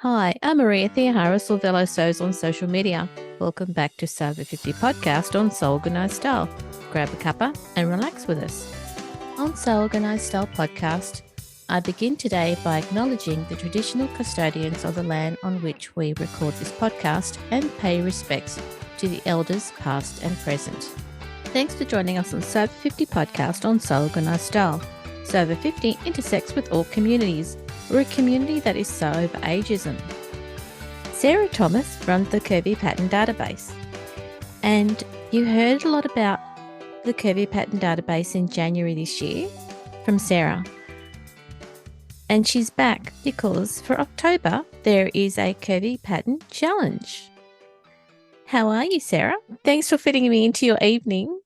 Hi, I'm Maria Theoharis or Velo Sews on social media. Welcome back to Sober 50 podcast on Sew Organised Style. Grab a cuppa and relax with us. On Sew Organised Style podcast, I begin today by acknowledging the traditional custodians of the land on which we record this podcast and pay respects to the elders past and present. Thanks for joining us on Sober 50 podcast on Sew Organised Style. Sober 50 intersects with all communities. We're a community that is so over ageism. Sarah Thomas runs the Curvy Pattern Database. And you heard a lot about the Curvy Pattern Database in January this year from Sarah. And she's back because for October, there is a Curvy Pattern Challenge. How are you, Sarah? Thanks for fitting me into your evening.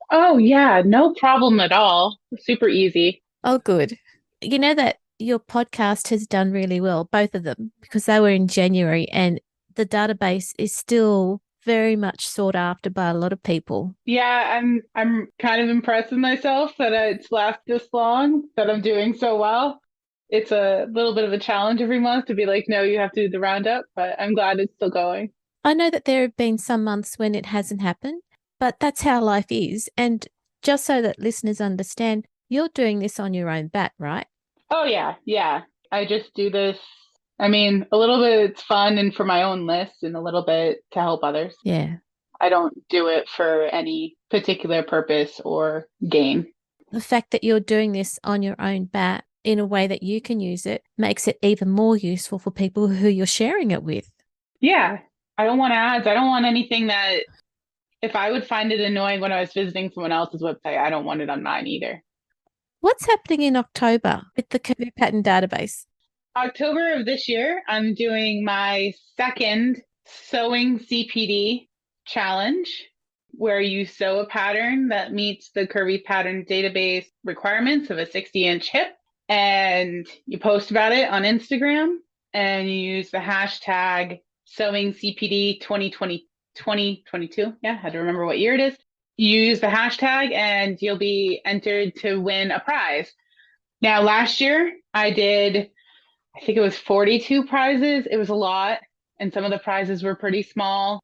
Oh, yeah, no problem at all. Super easy. Oh, good. You know that your podcast has done really well, both of them, because they were in January and the database is still very much sought after by a lot of people. Yeah, I'm kind of impressed with myself that it's lasted this long, that I'm doing so well. It's a little bit of a challenge every month to be like, no, you have to do the roundup, but I'm glad it's still going. I know that there have been some months when it hasn't happened, but that's how life is. And just so that listeners understand, you're doing this on your own bat, right? Oh, yeah. I just do this. I mean, a little bit it's fun and for my own list and a little bit to help others. Yeah. I don't do it for any particular purpose or gain. The fact that you're doing this on your own bat in a way that you can use it makes it even more useful for people who you're sharing it with. Yeah, I don't want ads. I don't want anything that if I would find it annoying when I was visiting someone else's website, I don't want it on mine either. What's happening in October with the Curvy Pattern Database? October of this year, I'm doing my second sewing CPD challenge where you sew a pattern that meets the Curvy Pattern Database requirements of a 60-inch hip. And you post about it on Instagram and you use the hashtag sewingcpd2022. Yeah, I had to remember what year it is. You use the hashtag and you'll be entered to win a prize. Now, last year I think it was 42 prizes. It was a lot. And some of the prizes were pretty small.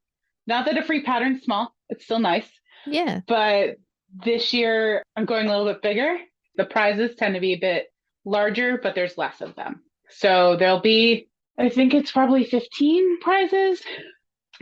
Not that a free pattern's small. It's still nice. Yeah. But this year I'm going a little bit bigger. The prizes tend to be a bit larger, but there's less of them. So there'll be, I think it's probably 15 prizes.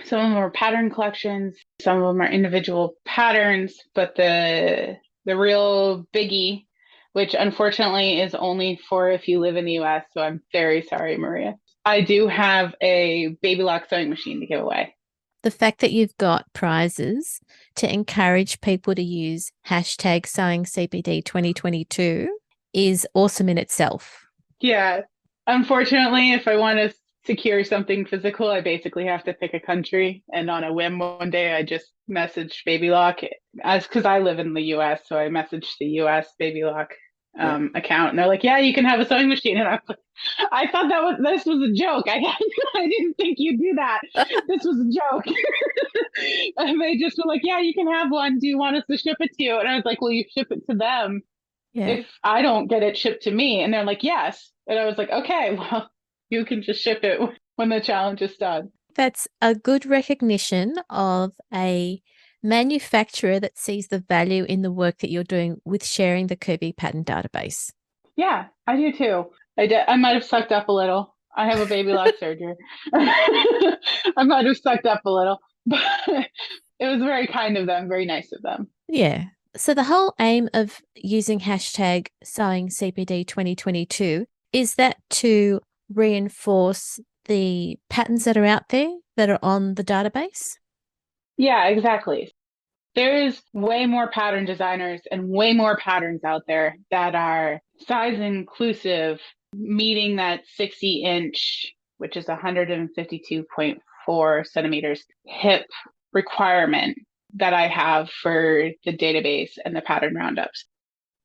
Some of them are pattern collections, some of them are individual patterns, but the real biggie, which unfortunately is only for if you live in the US, so I'm very sorry, Maria. I do have a baby lock sewing machine to give away. The fact that you've got prizes to encourage people to use hashtag sewingcpd2022 is awesome in itself. Yeah. Unfortunately, if I want to secure something physical, I basically have to pick a country. And on a whim, one day I just messaged Baby Lock as because I live in the US. So I messaged the US Baby Lock account and they're like, yeah, you can have a sewing machine. And I thought this was a joke. I didn't think you'd do that. This was a joke. And they just were like, yeah, you can have one. Do you want us to ship it to you? And I was like, well, you ship it to them. Yeah. If I don't get it shipped to me. And they're like, yes. And I was like, okay, well, you can just ship it when the challenge is done. That's a good recognition of a manufacturer that sees the value in the work that you're doing with sharing the Curvy Pattern Database. Yeah, I do too. I might have sucked up a little. I have a baby lock surgery. I might have sucked up a little, but it was very kind of them, very nice of them. Yeah. So the whole aim of using hashtag sewingcpd2022 is that to reinforce the patterns that are out there that are on the database? Yeah, exactly. There is way more pattern designers and way more patterns out there that are size inclusive, meeting that 60-inch, which is 152.4 centimeters hip requirement that I have for the database and the pattern roundups.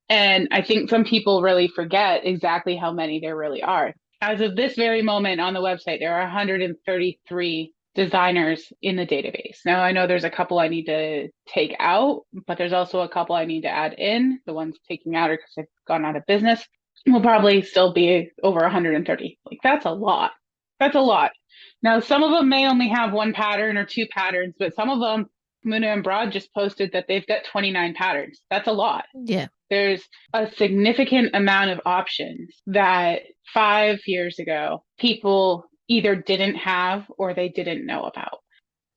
And I think some people really forget exactly how many there really are. As of this very moment on the website, there are 133 designers in the database. Now, I know there's a couple I need to take out, but there's also a couple I need to add in. The ones taking out are because they've gone out of business. Will probably still be over 130. Like, that's a lot. That's a lot. Now, some of them may only have one pattern or two patterns, but some of them, Muna and Broad just posted that they've got 29 patterns. That's a lot. Yeah. There's a significant amount of options that 5 years ago people either didn't have or they didn't know about.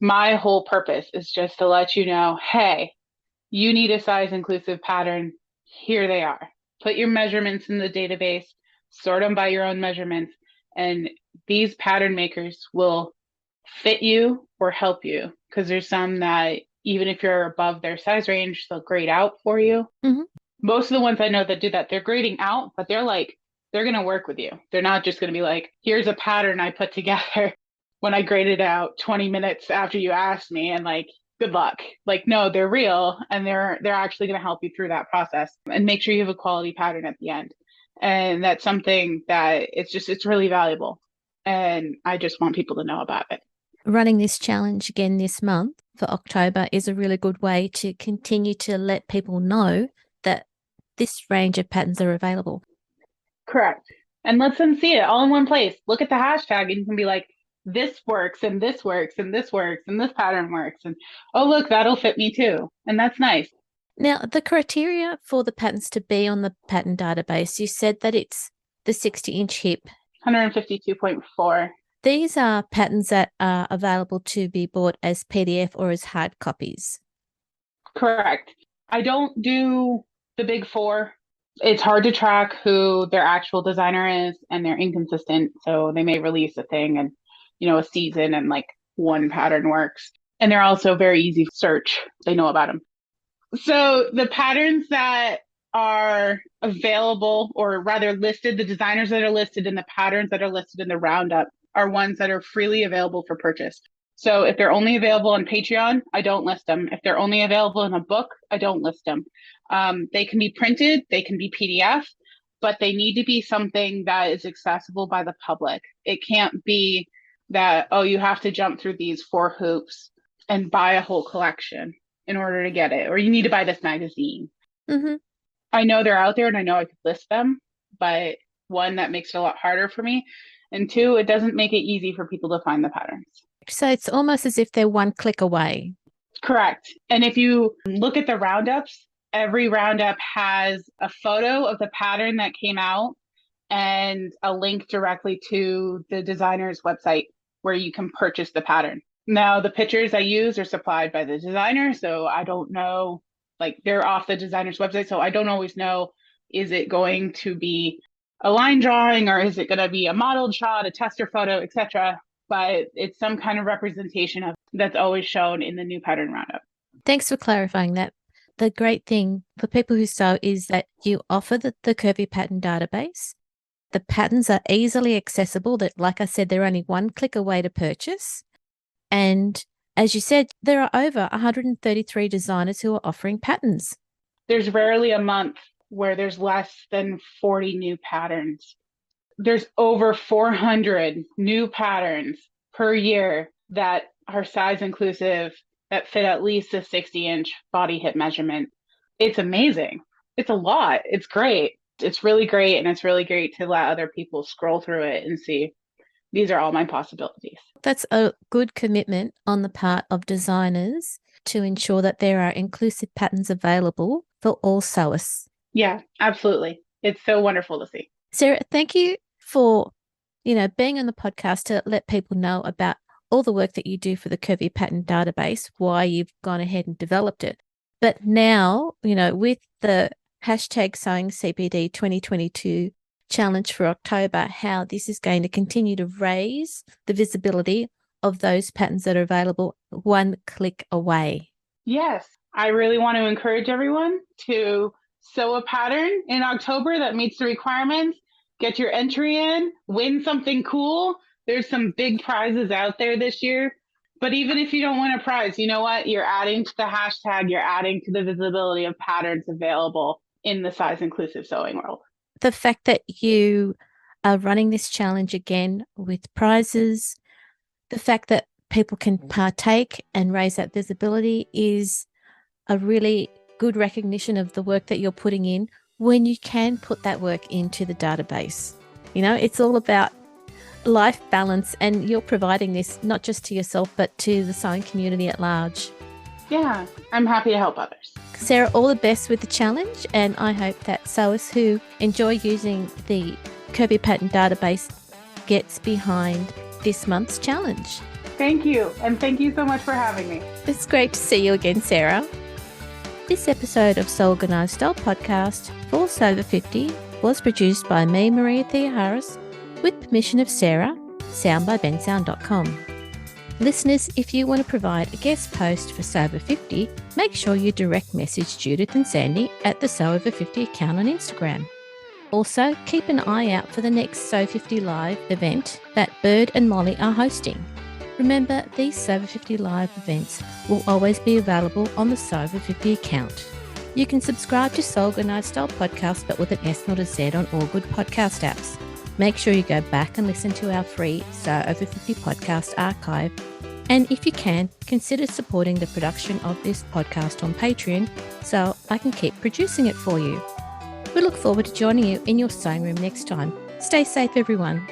My whole purpose is just to let you know, hey, you need a size inclusive pattern. Here they are. Put your measurements in the database, sort them by your own measurements, and these pattern makers will fit you or help you, because there's some that even if you're above their size range, they'll grade out for you. Mm-hmm. Most of the ones I know that do that, they're grading out, but they're going to work with you. They're not just going to be like, here's a pattern I put together when I graded out 20 minutes after you asked me, and like, good luck. Like, no, they're real, and they're actually going to help you through that process and make sure you have a quality pattern at the end. And that's something that it's really valuable. And I just want people to know about it. Running this challenge again this month for October is a really good way to continue to let people know that this range of patterns are available. Correct. And let them see it all in one place. Look at the hashtag and you can be like, this works and this works and this works and this pattern works. And oh, look, that'll fit me too. And that's nice. Now, the criteria for the patterns to be on the pattern database, you said that it's the 60-inch hip. 152.4. These are patterns that are available to be bought as PDF or as hard copies. Correct. I don't do the big four. It's hard to track who their actual designer is, and they're inconsistent. So they may release a thing and, a season and like one pattern works. And they're also very easy to search. They know about them. So the patterns that are available, or rather listed, the designers that are listed and the patterns that are listed in the roundup are ones that are freely available for purchase. So if they're only available on Patreon, I don't list them. If they're only available in a book, I don't list them. They can be printed, they can be PDF, but they need to be something that is accessible by the public. It can't be that, oh, you have to jump through these 4 hoops and buy a whole collection in order to get it, or you need to buy this magazine. Mm-hmm. I know they're out there and I know I could list them, but one, that makes it a lot harder for me. And 2, it doesn't make it easy for people to find the patterns. So it's almost as if they're one click away. Correct. And if you look at the roundups, every roundup has a photo of the pattern that came out and a link directly to the designer's website where you can purchase the pattern. Now, the pictures I use are supplied by the designer, so I don't know, like they're off the designer's website, so I don't always know, is it going to be a line drawing or is it going to be a modeled shot, a tester photo, etc. But it's some kind of representation of that's always shown in the new pattern roundup. Thanks for clarifying that. The great thing for people who sew is that you offer the Curvy Pattern Database. The patterns are easily accessible. That, like I said, they're only one click away to purchase. And as you said, there are over 133 designers who are offering patterns. There's rarely a month where there's less than 40 new patterns. There's over 400 new patterns per year that are size inclusive, that fit at least a 60-inch body hip measurement. It's amazing. It's a lot. It's great. It's really great. And it's really great to let other people scroll through it and see, these are all my possibilities. That's a good commitment on the part of designers to ensure that there are inclusive patterns available for all sewists. Yeah, absolutely. It's so wonderful to see. Sarah, thank you for, being on the podcast to let people know about all the work that you do for the Curvy Pattern Database, why you've gone ahead and developed it. But now, with the hashtag sewingcpd2022 challenge for October, how this is going to continue to raise the visibility of those patterns that are available one click away. Yes, I really want to encourage everyone to sew a pattern in October that meets the requirements. Get your entry in, win something cool. There's some big prizes out there this year. But even if you don't win a prize, you know what? You're adding to the hashtag, you're adding to the visibility of patterns available in the size inclusive sewing world. The fact that you are running this challenge again with prizes, the fact that people can partake and raise that visibility is a really good recognition of the work that you're putting in when you can put that work into the database. It's all about life balance, and you're providing this not just to yourself, but to the sewing community at large. Yeah, I'm happy to help others. Sarah, all the best with the challenge, and I hope that sewers who enjoy using the Curvy Pattern Database gets behind this month's challenge. Thank you, and thank you so much for having me. It's great to see you again, Sarah. This episode of Sew Organised Style Podcast for Sew Over 50 was produced by me, Maria Thea Harris, with permission of Sarah, sound by bensound.com. Listeners, if you want to provide a guest post for Sew Over 50, make sure you direct message Judith and Sandy at the Sew Over 50 account on Instagram. Also, keep an eye out for the next Sew 50 Live event that Bird and Molly are hosting. Remember, these Sew Over 50 Live events will always be available on the Sew Over 50 account. You can subscribe to Sew Organised Style Podcast, but with an S, not a Z, on all good podcast apps. Make sure you go back and listen to our free Sew Over 50 podcast archive. And if you can, consider supporting the production of this podcast on Patreon so I can keep producing it for you. We look forward to joining you in your sewing room next time. Stay safe, everyone.